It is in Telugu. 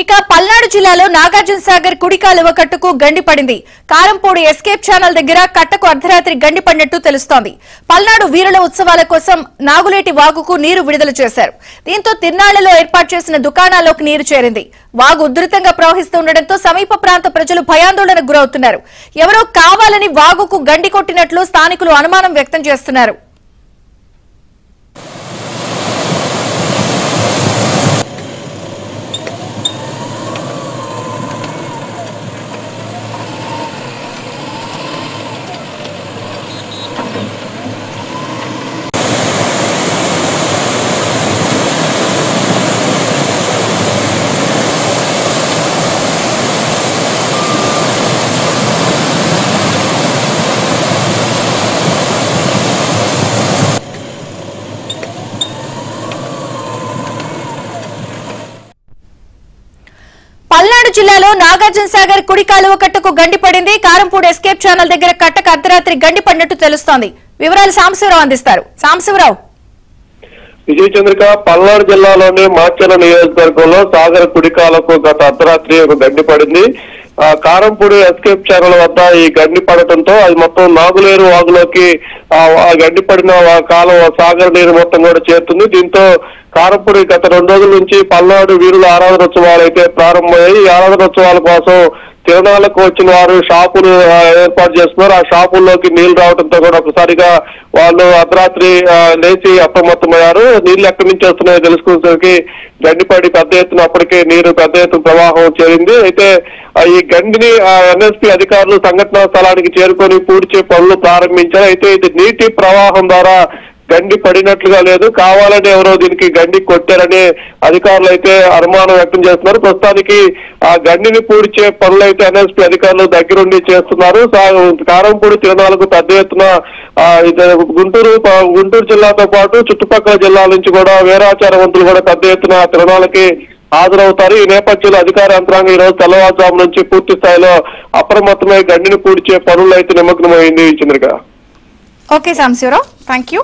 ఇక పల్నాడు జిల్లాలో నాగార్జున సాగర్ కుడి కాలువ కట్టుకు గండి పడింది. కారంపూడి ఎస్కేప్ ఛానల్ దగ్గర కట్టకు అర్ధరాత్రి గండి పడినట్టు తెలుస్తోంది. పల్నాడు వీరుల ఉత్సవాల కోసం నాగులేటి వాగుకు నీరు విడుదల చేశారు. దీంతో తిర్నాళ్లలో ఏర్పాటు చేసిన దుకాణాల్లోకి నీరు చేరింది. వాగు ఉధృతంగా ప్రవహిస్తుండటంతో సమీప ప్రాంత ప్రజలు భయాందోళనకు గురవుతున్నారు. ఎవరో కావాలని వాగుకు గండి కొట్టినట్లు స్థానికులు అనుమానం వ్యక్తం చేస్తున్నారు. పల్నాడు జిల్లాలో నాగార్జున సాగర్ కుడి కాలువ కట్టకు గండి పడింది. కారంపూడి ఎస్కేప్ ఛానల్ దగ్గర కట్టకు అర్ధరాత్రి గండి పడినట్టు తెలుస్తోంది. వివరాలు సాంబశివరావు అందిస్తారు. సాంబశివరావు. విజయ చంద్రిక, పల్నాడు జిల్లాలోని మాచర్ల నియోజకవర్గంలో సాగర్ కుడి కాలువకు గత అర్ధరాత్రి ఒక గండి పడింది. కారంపూడి ఎస్కేప్ ఛానల్ వద్ద ఈ గండి పడటంతో అది మొత్తం నాగులేరు వాగులోకి ఆ గండి పడిన కాలువ సాగర్ నీరు మొత్తం కూడా చేరుతుంది. దీంతో కారంపూడి గత 2 రోజుల నుంచి పల్నాడు వీరుల ఆరాధనోత్సవాలు అయితే ప్రారంభమయ్యాయి. ఈ ఆరాధనోత్సవాల కోసం తిరణాలకు వచ్చిన వారు షాపులు ఏర్పాటు చేస్తున్నారు. ఆ షాపుల్లోకి నీళ్లు రావడంతో కూడా ఒకసారిగా వాళ్ళు అర్ధరాత్రి లేచి అప్రమత్తమయ్యారు. నీళ్లు ఎక్కడి నుంచి వస్తున్నాయో తెలుసుకునేసరికి గండిపడి పెద్ద ఎత్తున అప్పటికే నీరు పెద్ద ఎత్తున ప్రవాహం చేరింది. అయితే ఈ గండిని ఎన్ఎస్పీ అధికారులు సంఘటనా స్థలానికి చేరుకొని పూడ్చే పనులు ప్రారంభించారు. అయితే ఇది నీటి ప్రవాహం ద్వారా గండి పడినట్లుగా లేదు, కావాలని ఎవరో దీనికి గండి కొట్టారని అధికారులు అయితే అనుమానం వ్యక్తం చేస్తున్నారు. ప్రస్తుతానికి ఆ గండిని పూడ్చే పనులు అయితే ఎన్ఎస్పీ అధికారులు దగ్గరుండి చేస్తున్నారు. కారంపూడి తిరణాలకు పెద్ద ఎత్తున గుంటూరు జిల్లాతో పాటు చుట్టుపక్కల జిల్లాల నుంచి కూడా వీరాచారవంతులు కూడా పెద్ద ఎత్తున తిరణాలకి హాజరవుతారు. ఈ నేపథ్యంలో అధికార యంత్రాంగం ఈ రోజు తెల్లవారుజాము నుంచి పూర్తి స్థాయిలో అప్రమత్తమై గండిని పూడ్చే పనులు అయితే నిమగ్నమైంది. Chandrika. Okay Sambasivarao, thank you.